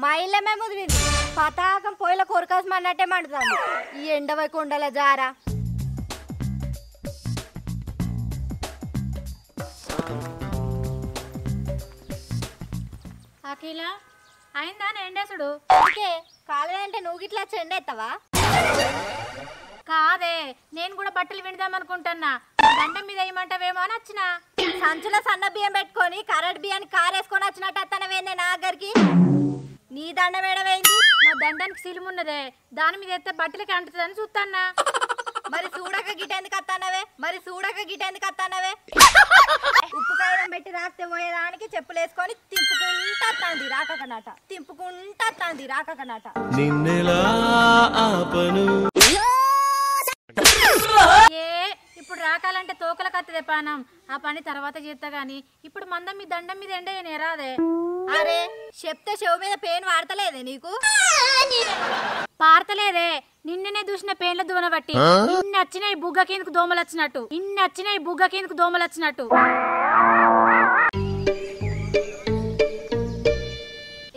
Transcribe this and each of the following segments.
మా ఇల్లమే ముదిరింది పతాకం పొయ్యిల కొరకాసం అన్నట్టే మండుతుంది ఈ ఎండవై కొండల జారా అఖిల అయిందా ఎండేసుడు ఓకే కాలేదంటే నువ్వు గిట్లా చెండెత్తవా కాదే నేను కూడా బట్టలు విందాం అనుకుంటున్నా దండం మీద ఏమంటావేమో అని వచ్చిన సంచుల సన్న బియ్యం పెట్టుకొని కరెంట్ బియ్యాన్ని కారేసుకొని వచ్చినట్టు అత్తనవేందే నా దగ్గరికి నీ దండం వేడవేంది మా దండానికి సిలుమున్నదే దాని మీద ఎత్తే బట్టలకి అంటుతుందని చూస్తాన్నా మరి చూడక గిటెందుకు అత్తానవే ఉప్పు కాయడం పెట్టి రాస్తే పోయేదానికి చెప్పులేసుకొని తింపుకుంటాంది రాకకనాట నిన్నెలా ఆపను ఇప్పుడు రాకాలంటే తోకల కత్తదే పానం ఆ పని తర్వాత చేస్తా గాని ఇప్పుడు మందం మీ దండం మీద ఎండ రాదే అరే చెప్తే చెవు మీద పెయిన్ వాడతలేదే నీకు పారతలేదే నిన్ననే చూసిన పేన్ల దూన బట్టి ఇన్ని వచ్చినాయి బుగ్గ కిందకు దోమలు వచ్చినట్టు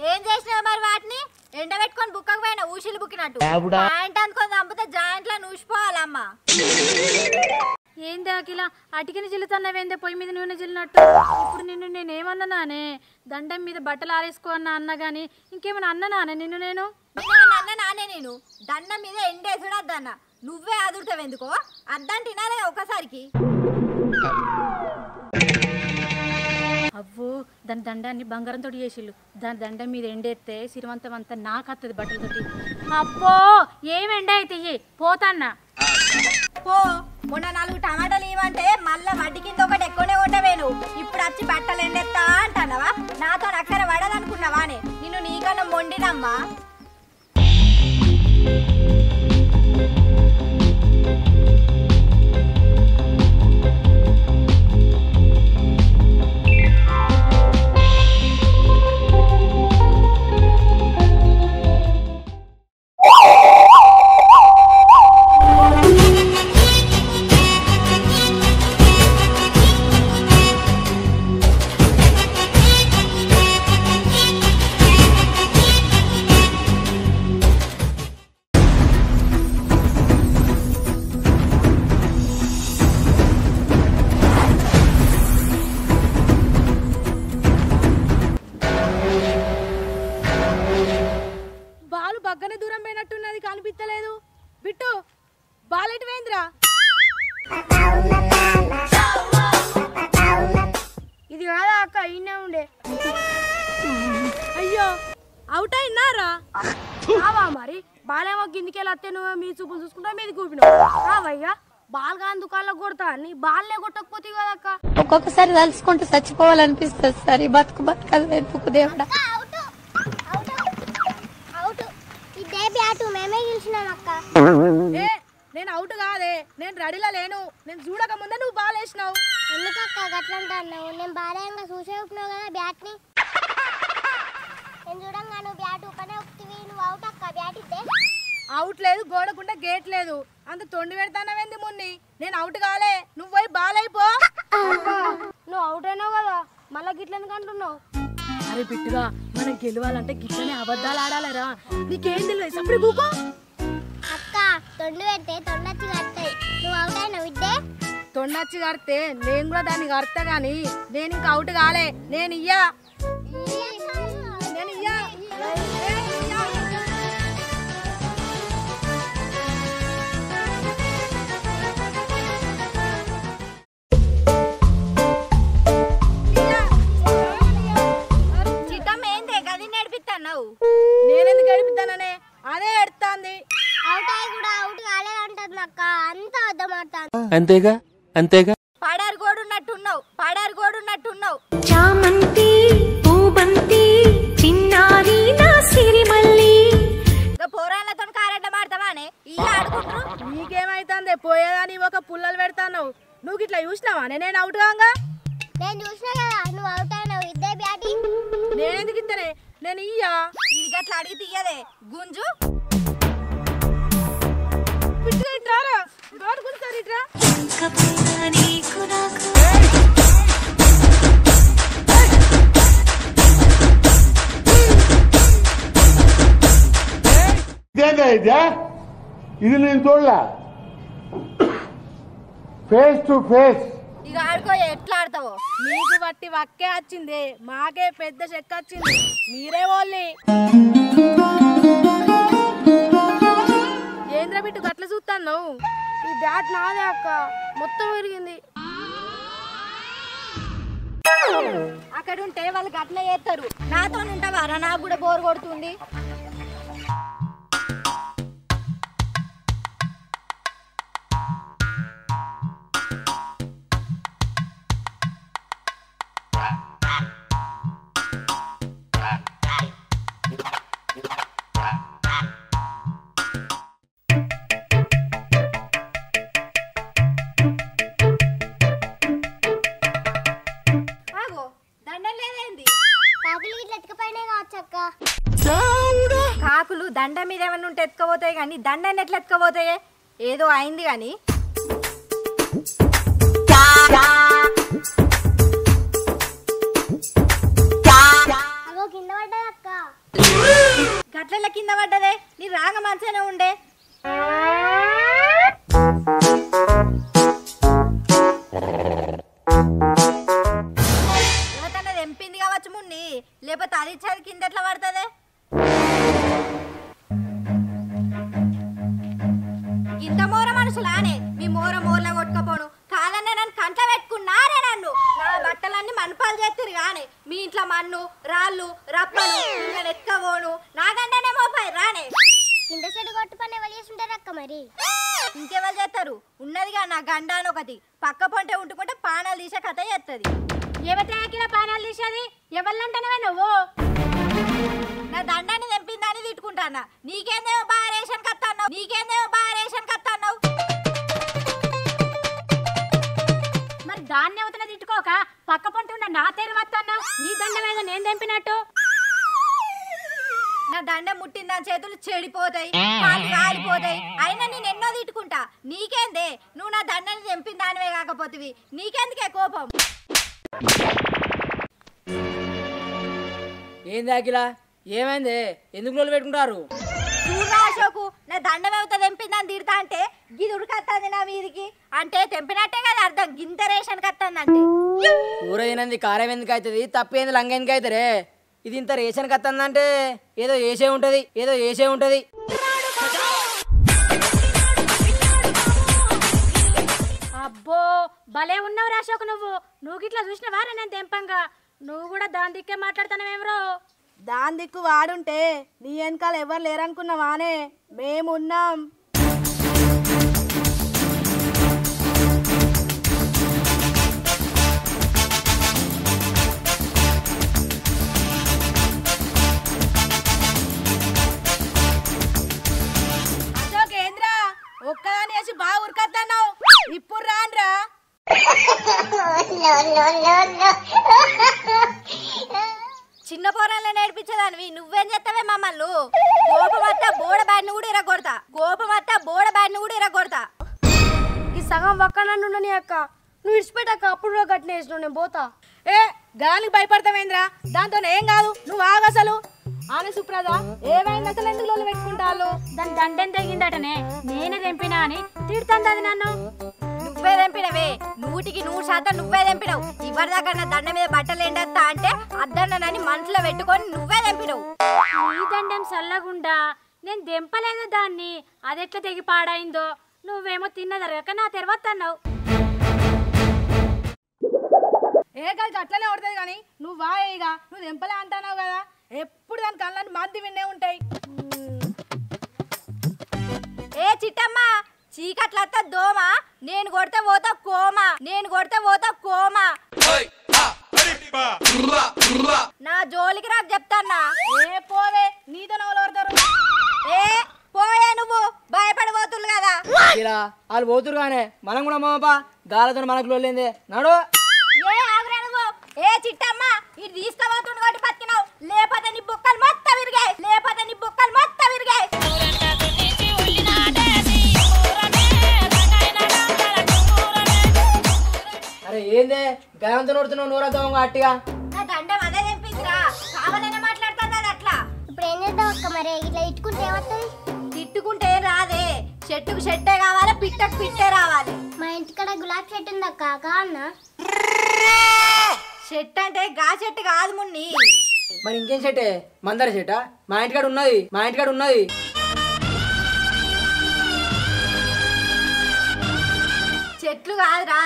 ఏం చేసినావు మరి వాటిని ఎండబెట్టుకొని బుక్కకు పోయినా ఊసిలు బుక్కినట్టు జాయింట్ అనుకొని చంపితే జాయింట్ లో నూసిపోవాలమ్మా ఏంది అఖిల అటికిని జిల్లుతున్నవేందే పొయ్యి మీద నూనె జిల్లినట్టు ఇప్పుడు నిన్ను నేనేమన్నానే దండం మీద బట్టలు ఆరేసుకో అన్నా గాని ఇంకేమైనా అన్నానే నిన్ను నేను నేను దండం మీద ఎండేసుడు అద్దన్నా నువ్వే అదురుతావెందుకో అద్దంటినాలే ఒకసారికి అవ్వో దాని దండాన్ని బంగారంతో చేసిళ్ళు దాని దండం మీద ఎండేస్తే సిరివంతం అంతా నాకు వస్తుంది బట్టలతోటి అబ్బో ఏం ఎండ అయితే పోతాన్నా పో మొన్న 4 టమాటాలు ఇవ్వంటే మళ్ళా వడ్డీ కింద ఒకటి ఎక్కువనే ఉండవేను ఇప్పుడు వచ్చి బట్టలు ఎండెత్తా అంటున్నావా నాతో అక్కర పడదనుకున్నావానే నిన్ను నీకన్నా మొండినమ్మా కనిపిస్తలేదు బిట్టు బాలెట్ వేంద్రా ఇది కాదా అక్క ఇన్నే ఉండే అయ్యో అవుట్ అయినారా కావా మరి బాలేమో కిందికెళ్ళి నువ్వు మీ చూపులు చూసుకుంటా మీది కూపినావు కావయ్యా బాల్గా దుకాణంలో కొడతా నీ బాల్లే కొట్టకపోతే కదక్క ఒక్కొక్కసారి తలుచుకుంటూ చచ్చిపోవాలనిపిస్తుంది సార్ ఈ బతుకదు ఎందుకు దేవుడా నేను అవుట్ కాదే నేను రెడీలో లేను నేను చూడక ముందే నువ్వు బాల్ వేసినావు ఎందుకక్క గట్లంటున్నావు నేను బాలేంగా చూసే ఊపినావు కదా బ్యాట్ ని నేను చూడంగా నువ్వు బ్యాట్ ఊపనే ఊపుతీవి నువ్వు అవుట్ అక్క బ్యాట్ ఇద్దే అవుట్ లేదు గోడకుండా గేట్ లేదు అంత తొండి పెడతానవేంది మున్ని నేను అవుట్ కాలే నువ్వు పోయి బాల్ అయిపో నువ్వు అవుట్ అయినావు కదా మళ్ళా గిట్లెందుకు అంటున్నావు అరే బిట్టుగా మనం గెలవాలంటే గిట్లనే అబద్ధాలు ఆడాలరా నీకేం తెలియదు అప్పుడు కూకో అక్క తొండి పెడితే తొండచ్చి కడతాయి నువ్వు అవుట్ అయినావు ఇద్దే తొండచ్చి కడితే నేను కూడా దాన్ని కడతా గాని నేను ఇంకా అవుట్ కాలే నేను ఇయ్యా నేనెందుకు గడిపిస్తాననే అదే ఎడతా అంతేగా అంతేగా. పడారు గోడున్నట్టున్నావు. చామంతి పూబంతి చిన్నారి నా సిరిమల్లి. పోరాళ్ళతో కారెడ్డ మాడతావానే ఇలా ఆడుకుంటారు. నీకేమైతుంది పోయేదాని ఒక పుల్లలు పెడతాను. నువ్వు ఇట్లా చూసినావా? నేను అవుట్ కాగా నేను చూసినా కదా నువ్వు అవుట్ అయినావు. ఇద్దే బ్యాటింగ్. నేనెందుకు ఇద్దనే? నేను ఇయ్యా. ఇది గట్ల అడిగి తీయదే గుంజు. ఇది నేను చూడలా. Face to face. ఇక ఆడుకో ఎట్లా ఆడతావో. నీకు బట్టి వక్కే వచ్చింది, మాకే పెద్ద చెక్క వచ్చింది. మీరే ఓన్లీ ఏంద్ర బిట్టు గట్ల చూస్తాను. ఈ బ్యాట్ నాదే అక్క, మొత్తం విరిగింది. అక్కడ ఉంటే వాళ్ళు గట్ల చేస్తారు. నాతో ఉంటావారా? నాకు కూడా బోర్ కొడుతుంది. కాకులు దండ మీద ఏమన్నా ఉంటే ఎత్తుకపోతాయి కానీ దండాన్ని ఎట్లా ఎత్తుకపోతాయే? ఏదో అయింది కానీ. గట్ల కింద పడ్డదే. నీ రాగ మంచిగానే ఉండే. యువతన్నది ఎంపింది కావచ్చు మున్ని, లేకపోతే అది ఇచ్చేది కింద ఎట్లా పడుతుంది? ఇంత మోర మనుషులానే మీ మోరలో కొట్టుకపోను కాదన్నా. నన్ను కంట పెట్టుకున్నారే. నన్ను నా బట్టలన్నీ మనుపాలు చేస్తారు కానీ మీ ఇంట్లో మన్ను రాళ్ళు రప్పను నేను ఎత్తుకపోను. నాకంటేనే మోపాయి రానే. కింద చెడు కొట్టు పని ఎవరు చేస్తుంటారు అక్క? మరి ఇంకెవరు చేస్తారు? ఉన్నదిగా నా గండ అని ఒకటి. పక్క పొంటే ఉంటుకుంటే పానాలు తీసే కథ చేస్తుంది. ఎవరికిలా పానాలు తీసేది? ఎవరినంటేనే నువ్వు నా దండాన్ని తెంపిందని తిట్టుకుంటానా. నీకేందేమో బాగా రేషన్ కత్తన్నావు. మరి దాన్ని అవుతున్న తిట్టుకోక పక్క పొంటి ఉన్న నా తేరు వస్తున్నావు. నీ దండం మీద నేను తెంపినట్టు. నా దండ ముట్టిందని చేతులు చెడిపోతాయి, కాళ్ళు కాలిపోతాయి. అయినా నేను ఎన్నో తిట్టుకుంటా. నీకేందే? నువ్వు నా దండని తెంపిన దానివే కాకపోతివి. నీకెందుకే కోపం? ఏంది అఖిల? ఏమైంది? ఎందుకు రోజులు పెట్టుకుంటారు? చూడరా అశోకు, నా దండం ఎవరితో తెంపిందని తిడతా అంటే గిది ఉడకత్తాంది నా మీదికి. అంటే తెంపినట్టే కదా అర్థం. గింత రేషన్ కత్తందంటే కూర తినంది కారం ఎందుకు అవుతుంది? తప్పేంది లంగ ఎందుకు అవుతారే? ఇది ఇంత రేషన్ కత్తందంటే ఏదో వేసే ఉంటది. అబ్బో భలే ఉన్నావు రాశోకు. నువ్వు ఇట్లా చూసినవా? నేను తెంపంగా నువ్వు కూడా దాని దిక్కే మాట్లాడుతున్నావేమ్రో. దాని దిక్కు వాడుంటే నీ వెనకాల ఎవరు లేరనుకున్నావానే? మేమున్నాం. అశోకేంద్ర ఒక్కదాని వేసి బాగా ఉరకద్దన్నావు. ఇప్పుడు రాన్రా. చిన్న పోరాలను నేర్పించేదానివి నువ్వేం చేస్తావే మమ్మల్ని? కోపం వస్తా బోడ బ్యాడ్ని కూడా ఇరగొడతా. ఈ సగం ఒక్కనండు నీ అక్క. నువ్వు ఇడిచిపెట్టాక అప్పుడు గట్టిన వేసినావు. నేను పోతా. ఏ గాలికి భయపడతావేంద్రా? దాంతో ఏం కాదు. నువ్వు ఆగు అసలు. ఆమె సుప్రద ఏమైంది అసలు? ఎందుకు లోన్లు పెట్టుకుంటారు? దాని దండెం తెగిందటనే. నేనే తెంపినా అని తిడుతుంది అది నన్ను. నువ్వే తెంపినవే. 100% నువ్వే తెంపినావు. ఇవరిదాకా నా దండ మీద బట్టలు ఎండేస్తా అంటే అద్దన్నని మనసులో పెట్టుకొని నువ్వే తెంపినావు. ఈ దండం సల్లగుండా నేను దెంపలేదు దాన్ని. అదెట్లా తెగి పాడైందో. నువ్వేమో తిన్నదరగక నా తర్వాత అన్నావు. ఏ కలిసి అట్లనే పడుతుంది కానీ నువ్వు వాయిగా నువ్వు దెంపలే అంటున్నావు కదా. ఎప్పుడు దాని కళ్ళని మంది విన్నే ఉంటాయి. ఏ చిట్టమ్మ, చీకట్లత్త దోమ నేను కొడితే పోతా కోమా, నేను కొడితే పోతా కోమా. నా జోలికి నాకు చెప్తాన్నా. ఏ పోవే నీతో నవ్వులు పడతారు. ఏ పోయే నువ్వు భయపడిపోతులు కదా. ఇలా వాళ్ళు పోతురు కానీ మనం కూడా మామపా గాలతో మనకు లోలేందే నడు. ఏ ఆగురా నువ్వు. ఏ చిట్టమ్మ ఇది తీసుకుపోతుండు కాబట్టి బతికినావు, లేకపోతే నీ బుక్కలు మొత్తం విరిగాయి, లేకపోతే నీ బుక్కలు మొత్తం విరిగాయి. అరే ఏందే గయంతో నడుతున్నావు నూరంతా అట్టిగా. నా దండం అదే తెంపిందిరా, కావాలనే మాట్లాడుతుంది అది అట్లా. ఇప్పుడు ఏం చేద్దాం అక్క మరి ఇట్లా ఇట్టుకుంటే ఏమవుతుంది? తిట్టుకుంటే ఏం రాదే, చెట్టుకు చెట్టే కావాలి, పిట్టకు పిట్టే రావాలి. మా ఇంటికాడ గులాబీ చెట్టు ఉంది అక్క కాన్న. చెట్టు అంటే గా చెట్టు కాదు మున్ని. మరి ఇంకేం చెట్టే? మందార చెట్టా? మా ఇంటికాడ ఉన్నది, మా ఇంటికాడ ఉన్నది. చెట్లు కాదురా,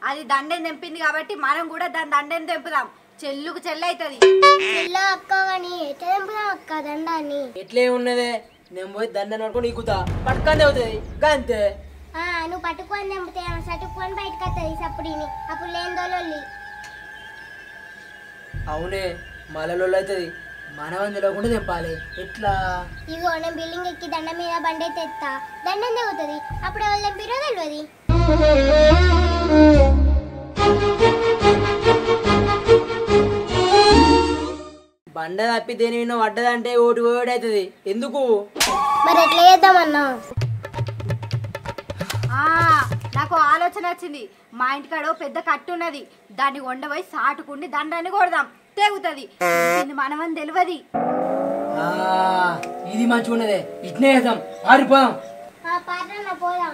అది దండెం తెంపింది కాబట్టి మనం కూడా దాని దండెం తెంపుదాం. చెల్లుకు చెల్లు అవుతుంది. చెల్లో అక్క కానీ ఎట్లా తెంపుదాం అక్క దండాన్ని? ఎట్లే ఉన్నదే, నేను పోయి దండ నడుకొని నీకుతా పట్టుకొని అవుతుంది అంతే. నువ్వు పట్టుకొని తెంపితే సటుకొని బయటకు వస్తుంది సప్పుడిని, అప్పుడు లేని దోలొల్లి. అవునే మలలో అవుతుంది, మనమని తెలియకుండా తెంపాలి. ఎట్లా? ఇగో నేను బిల్డింగ్ ఎక్కి దండ మీద బండి తెస్తా, దండం తెగుతుంది, అప్పుడు ఎవరు తెంపిరో తెలియదు. బండ తప్పి దేని విన్న పడ్డదంటే ఓటు ఓడి అవుతుంది. ఎందుకు మరి ఎట్లా చేద్దామన్నా? నాకు ఆలోచన వచ్చింది. మా ఇంటికాడ పెద్ద కట్టు ఉన్నది, దాన్ని వండబోయి సాటుకుండి దండాన్ని కొడదాం, తెగుతుంది. మనమని తెలియదు. ఇది మంచిగా ఉన్నదే, ఇట్నే వేద్దాం, పారిపోదాం. పాత్ర పోదాం.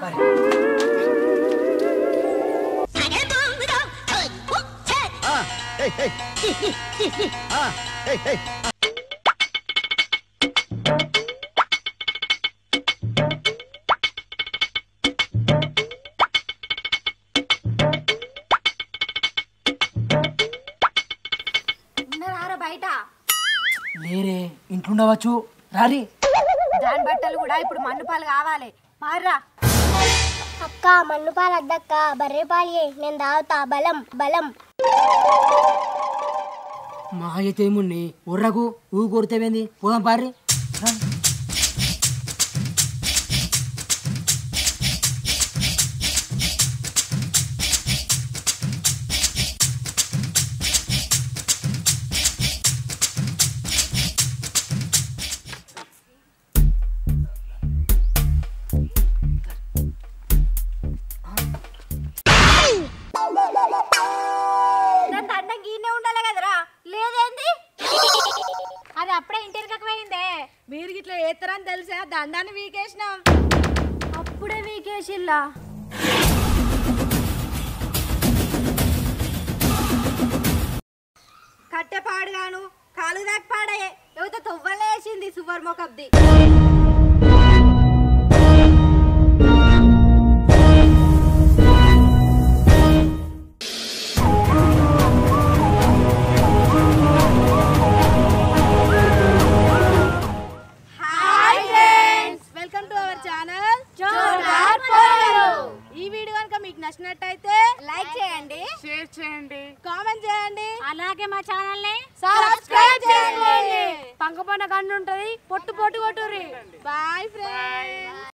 ఉన్నారా బయట? లేరే, ఇంట్లుండవచ్చు. రారి. దాని బట్టలు కూడా ఇప్పుడు మన్నుపాలు కావాలి, మార్రా. అక్క మన్ను పాలు అద్దక్క, బర్రె పాలు నేను తాగుతా, బలం బలం. మా అయితే ఏముంది ఉర్రకు ఊ కొడితేవేంది, పోదాం పారి. దండం గీనే ఉండాలి కదరా, లేదేంది? అది అప్పుడే ఇంటికి పోయిందే. మీరు ఇట్లా ఏతరని తెలిసా దండాన్ని వీకేసినాం. అప్పుడే వీకేసిల్లా. కట్టె పాడుగాను కాలు దాకా పాడాయే, ఎవరితో తొవ్వలే వేసింది సువర్ మొకబ్ది. Welcome to our channel. ఈ వీడియో కనుక మీకు నచ్చినట్టయితే లైక్ చేయండి, షేర్ చేయండి, కామెంట్ చేయండి, అలాగే మా ఛానల్ ని సబ్స్క్రైబ్ చేయండి. పంక పన్న కన్ను ఉంటది, పొట్టు పొట్టు కొట్టుర్రి. బాయ్.